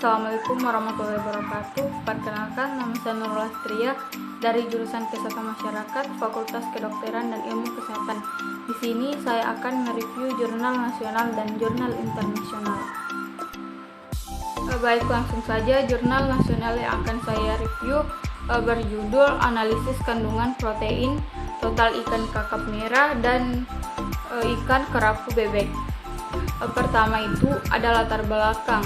Assalamualaikum warahmatullahi wabarakatuh. Perkenalkan, nama saya Nurul Astria dari jurusan Kesehatan Masyarakat, Fakultas Kedokteran dan Ilmu Kesehatan. Di sini saya akan mereview jurnal nasional dan jurnal internasional. Baik, langsung saja. Jurnal nasional yang akan saya review berjudul Analisis Kandungan Protein Total Ikan Kakap Merah dan Ikan Kerapu Bebek. Pertama itu ada latar belakang.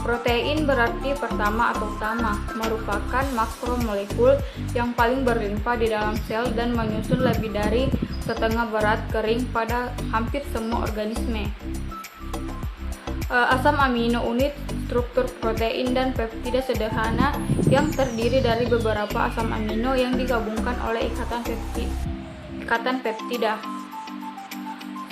Protein berarti pertama atau utama, merupakan makromolekul yang paling berlimpah di dalam sel dan menyusun lebih dari setengah berat kering pada hampir semua organisme. Asam amino unit struktur protein dan peptida sederhana yang terdiri dari beberapa asam amino yang digabungkan oleh ikatan peptida.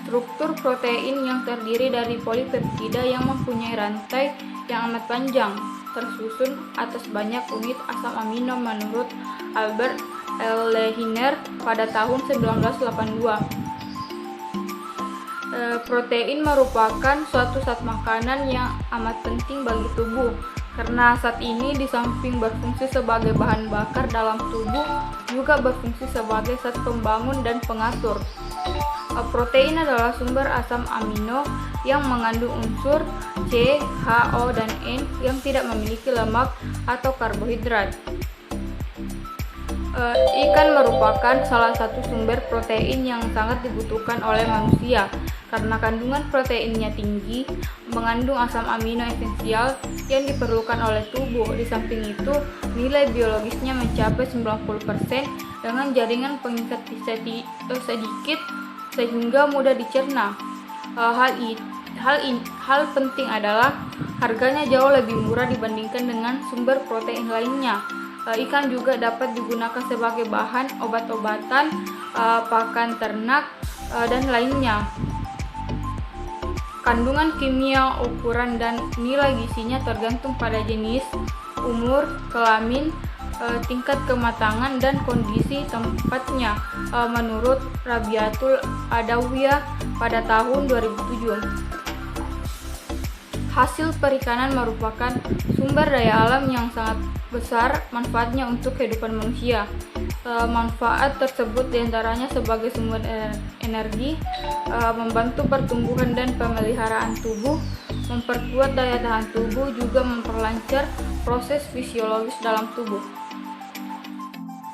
Struktur protein yang terdiri dari polipeptida yang mempunyai rantai yang amat panjang, tersusun atas banyak unit asam amino menurut Albert L. Lehiner pada tahun 1982. Protein merupakan suatu zat makanan yang amat penting bagi tubuh, karena zat ini di samping berfungsi sebagai bahan bakar dalam tubuh, juga berfungsi sebagai zat pembangun dan pengatur. Protein adalah sumber asam amino yang mengandung unsur C, H, O, dan N yang tidak memiliki lemak atau karbohidrat. Ikan merupakan salah satu sumber protein yang sangat dibutuhkan oleh manusia karena kandungan proteinnya tinggi, mengandung asam amino esensial yang diperlukan oleh tubuh. Di samping itu, nilai biologisnya mencapai 90% dengan jaringan pengikat sedikit sehingga mudah dicerna. Hal penting adalah harganya jauh lebih murah dibandingkan dengan sumber protein lainnya. Ikan juga dapat digunakan sebagai bahan obat-obatan, pakan ternak, dan lainnya. Kandungan kimia, ukuran, dan nilai gizinya tergantung pada jenis, umur, kelamin, tingkat kematangan, dan kondisi tempatnya, menurut Rabiatul Adawiyah pada tahun 2007. Hasil perikanan merupakan sumber daya alam yang sangat besar manfaatnya untuk kehidupan manusia. Manfaat tersebut diantaranya sebagai sumber energi, membantu pertumbuhan dan pemeliharaan tubuh, memperkuat daya tahan tubuh, juga memperlancar proses fisiologis dalam tubuh.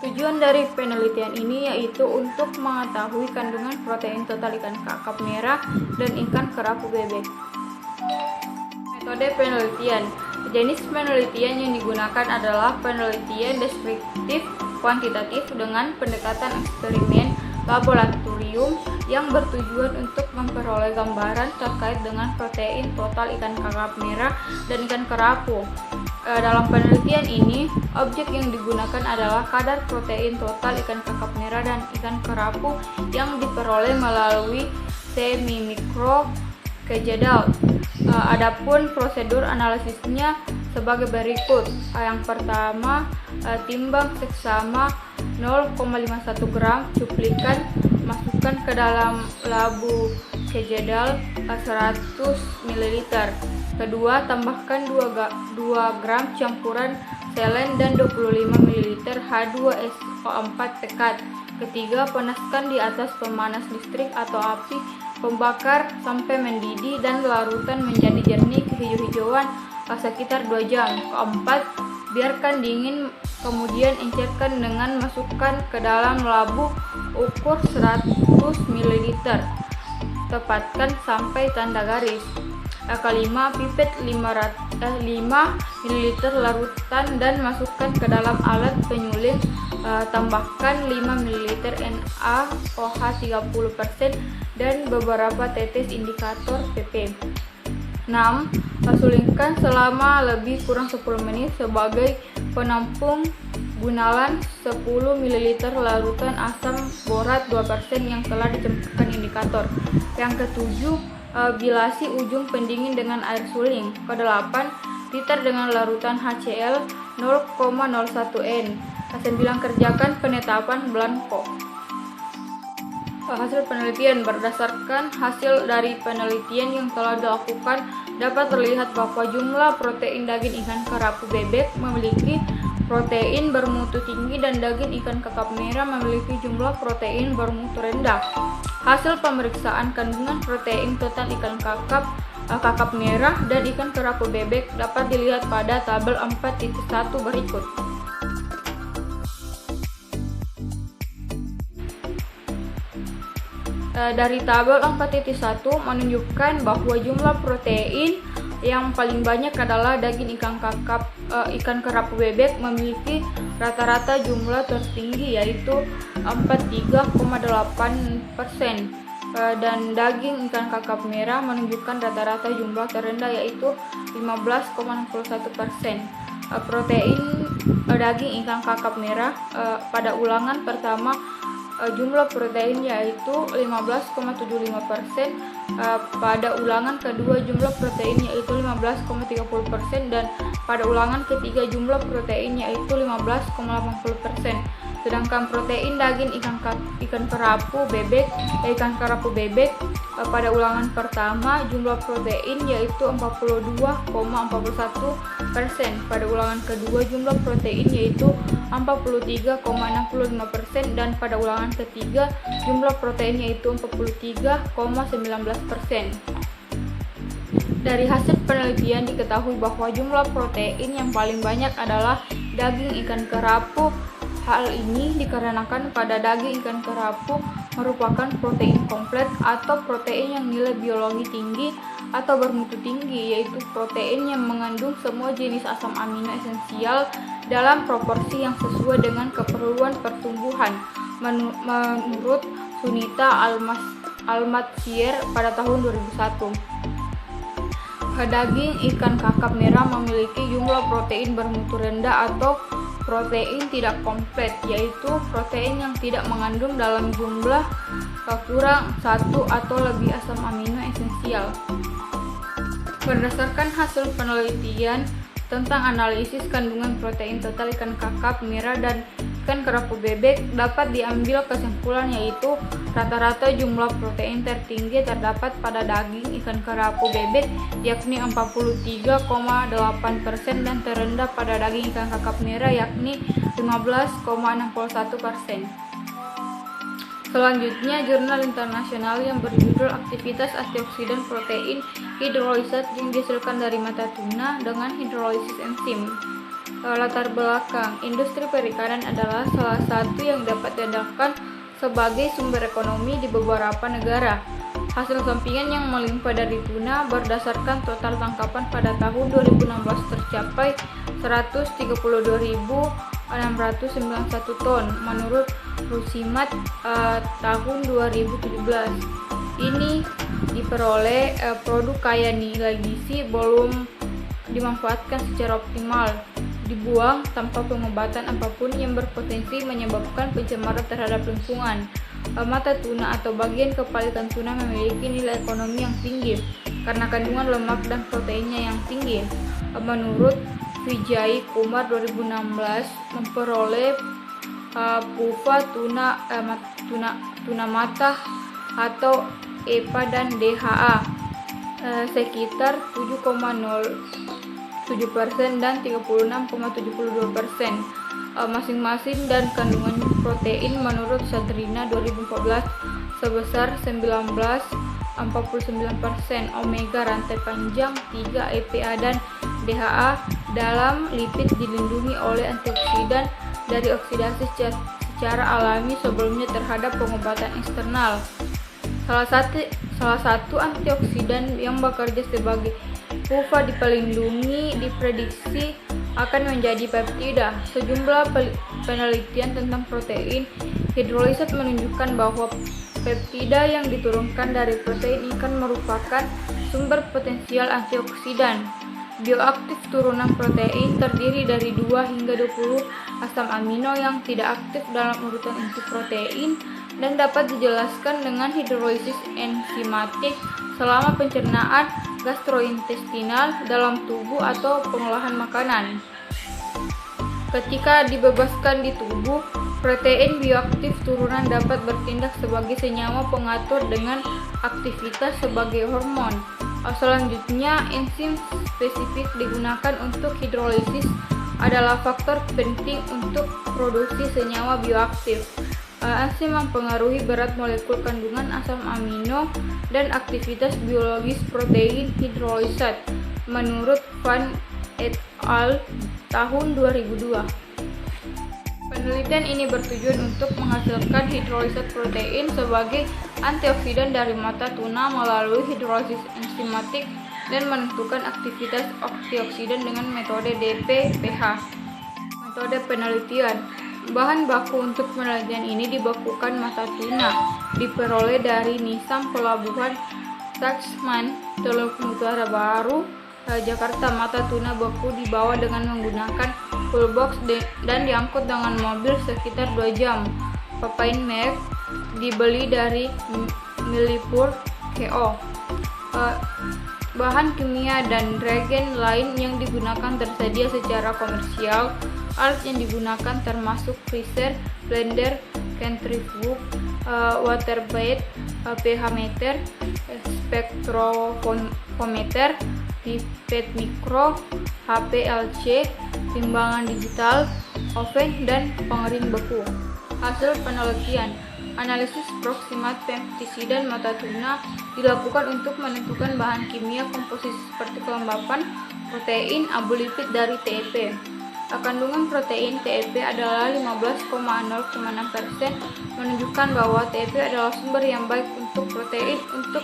Tujuan dari penelitian ini yaitu untuk mengetahui kandungan protein total ikan kakap merah dan ikan kerapu bebek. Metode penelitian. Jenis penelitian yang digunakan adalah penelitian deskriptif kuantitatif dengan pendekatan eksperimen laboratorium yang bertujuan untuk memperoleh gambaran terkait dengan protein total ikan kakap merah dan ikan kerapu. Dalam penelitian ini, objek yang digunakan adalah kadar protein total ikan kakap merah dan ikan kerapu yang diperoleh melalui semi-mikro kejadal. Adapun prosedur analisisnya sebagai berikut. Yang pertama, timbang seksama 0,51 gram cuplikan, masukkan ke dalam labu kejadal 100 ml. Kedua, tambahkan 2 gram campuran selen dan 25 ml H2SO4 pekat. Ketiga, panaskan di atas pemanas listrik atau api pembakar sampai mendidih dan larutan menjadi jernih kehijau-hijauan sekitar 2 jam. Keempat, biarkan dingin, kemudian encerkan dengan masukkan ke dalam labu ukur 100 ml. Tepatkan sampai tanda garis. Kelima, pipet 5 ml larutan dan masukkan ke dalam alat penyuling. Tambahkan 5 ml NaOH 30% dan beberapa tetes indikator pp. 6. Sulingkan selama lebih kurang 10 menit sebagai penampung. Gunakan 10 ml larutan asam borat 2% yang telah dicampurkan indikator. Yang ketujuh, bilasi ujung pendingin dengan air suling. Ke-8, filter dengan larutan HCl 0,01 N. 9. Kerjakan penetapan blanko. Hasil penelitian. Berdasarkan hasil dari penelitian yang telah dilakukan, dapat terlihat bahwa jumlah protein daging ikan kerapu bebek memiliki protein bermutu tinggi dan daging ikan kakap merah memiliki jumlah protein bermutu rendah. Hasil pemeriksaan kandungan protein total ikan kakap merah dan ikan kerapu bebek dapat dilihat pada tabel 4.1 berikut. Dari tabel 4.1 menunjukkan bahwa jumlah protein yang paling banyak adalah daging ikan kerapu bebek memiliki rata-rata jumlah tertinggi yaitu 43,8%, dan daging ikan kakap merah menunjukkan rata-rata jumlah terendah yaitu 15,61%. Protein daging ikan kakap merah pada ulangan pertama jumlah protein yaitu 15,75%, pada ulangan kedua jumlah protein yaitu 15,30%, dan pada ulangan ketiga jumlah protein yaitu 15,80%. Sedangkan protein daging ikan kerapu bebek pada ulangan pertama jumlah protein yaitu 42,41%, pada ulangan kedua jumlah protein yaitu 43,65%, dan pada ulangan ketiga jumlah protein yaitu 43,19%. Dari hasil penelitian diketahui bahwa jumlah protein yang paling banyak adalah daging ikan kerapu. Hal ini dikarenakan pada daging ikan kerapu merupakan protein komplit atau protein yang nilai biologi tinggi atau bermutu tinggi, yaitu protein yang mengandung semua jenis asam amino esensial dalam proporsi yang sesuai dengan keperluan pertumbuhan. Menurut Sunita Almatsier pada tahun 2001. Daging ikan kakap merah memiliki jumlah protein bermutu rendah atau protein tidak komplit, yaitu protein yang tidak mengandung dalam jumlah kurang 1 atau lebih asam amino esensial. Berdasarkan hasil penelitian tentang analisis kandungan protein total ikan kakap merah dan ikan kerapu bebek, dapat diambil kesimpulan yaitu rata-rata jumlah protein tertinggi terdapat pada daging ikan kerapu bebek yakni 43,8% dan terendah pada daging ikan kakap merah yakni 15,61%. Selanjutnya, jurnal internasional yang berjudul Aktivitas Antioksidan Protein Hidrolisit yang dihasilkan dari mata tuna dengan hidrolisis enzim. Latar belakang, industri perikanan adalah salah satu yang dapat diandalkan sebagai sumber ekonomi di beberapa negara. Hasil sampingan yang melimpah dari tuna berdasarkan total tangkapan pada tahun 2016 tercapai 132.691 ton menurut Rusimat tahun 2017. Ini diperoleh produk kaya nilai gizi belum dimanfaatkan secara optimal, dibuang tanpa pengobatan apapun yang berpotensi menyebabkan pencemaran terhadap lingkungan. Mata tuna atau bagian kepala ikan tuna memiliki nilai ekonomi yang tinggi karena kandungan lemak dan proteinnya yang tinggi. Menurut Vijay Kumar 2016 memperoleh PUFA tuna mata atau EPA dan DHA sekitar 7,07% dan 36,72% masing-masing, dan kandungan protein menurut Sadrina 2014 sebesar 19,49%, omega rantai panjang 3 EPA dan DHA dalam lipid dilindungi oleh antioksidan dari oksidasi secara alami sebelumnya terhadap pengobatan eksternal. Salah satu antioksidan yang bekerja sebagai PUFA diprediksi akan menjadi peptida. Sejumlah penelitian tentang protein hidrolisit menunjukkan bahwa peptida yang diturunkan dari protein ikan merupakan sumber potensial antioksidan. Bioaktif turunan protein terdiri dari 2 hingga 20 asam amino yang tidak aktif dalam urutan inti protein dan dapat dijelaskan dengan hidrolisis enzimatik selama pencernaan gastrointestinal dalam tubuh atau pengolahan makanan. Ketika dibebaskan di tubuh, Protein bioaktif turunan dapat bertindak sebagai senyawa pengatur dengan aktivitas sebagai hormon. Selanjutnya, enzim spesifik digunakan untuk hidrolisis adalah faktor penting untuk produksi senyawa bioaktif. Enzim mempengaruhi berat molekul kandungan asam amino dan aktivitas biologis protein hidrolisat, menurut Van et al. Tahun 2002. Penelitian ini bertujuan untuk menghasilkan hidrolisat protein sebagai antioksidan dari mata tuna melalui hidrolisis enzimatik dan menentukan aktivitas antioksidan dengan metode DPPH. Metode penelitian. Bahan baku untuk penelitian ini dibakukan mata tuna, diperoleh dari Nisam Pelabuhan Tasman, Teluk Mutiara Baru, Jakarta. Mata tuna beku dibawa dengan menggunakan full box dan diangkut dengan mobil sekitar 2 jam. Papain Meg dibeli dari Millipur KO. Bahan kimia dan reagen lain yang digunakan tersedia secara komersial. Alat yang digunakan termasuk freezer, blender, centrifuge, water bed, pH meter, spektrofometer, pipet mikro, HPLC, timbangan digital, oven, dan pengering beku. Hasil penelitian. Analisis proximat pestisida mata tuna dilakukan untuk menentukan bahan kimia komposisi seperti kelembapan protein abu lipid dari TEP. Kandungan protein TEP adalah 15,06%, menunjukkan bahwa TEP adalah sumber yang baik untuk protein untuk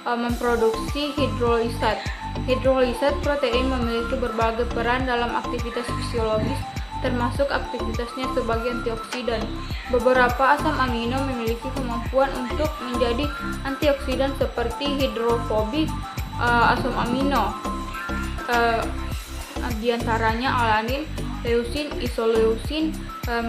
memproduksi hidrolisat. Hidrolisat protein memiliki berbagai peran dalam aktivitas fisiologis, termasuk aktivitasnya sebagai antioksidan. Beberapa asam amino memiliki kemampuan untuk menjadi antioksidan seperti hidrofobik asam amino, diantaranya alanin, leusin, isoleusin,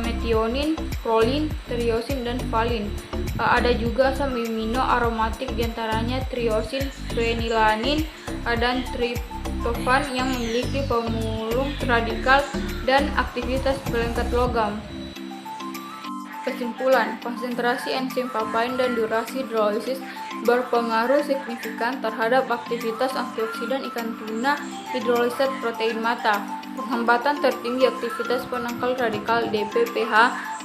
metionin, prolin, triosin, dan valin. Ada juga asam amino aromatik diantaranya triosin, fenilanin, dan triptofan yang memiliki pemulung radikal dan aktivitas pelengkap logam. Kesimpulan, konsentrasi enzim papain dan durasi hidrolisis berpengaruh signifikan terhadap aktivitas antioksidan ikan tuna hidrolisat protein mata. Penghambatan tertinggi aktivitas penangkal radikal DPPH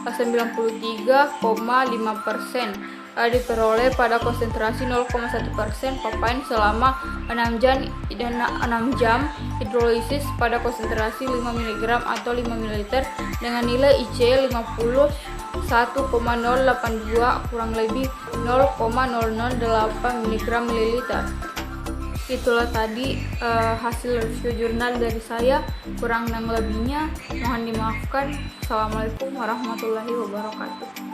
93,5% diperoleh pada konsentrasi 0,1% papain selama 6 jam hidrolisis pada konsentrasi 5 mg atau 5 ml dengan nilai IC 51,082 kurang lebih 0,008 mg/ml. Itulah tadi hasil review jurnal dari saya, kurang dan lebihnya mohon dimaafkan. Assalamualaikum warahmatullahi wabarakatuh.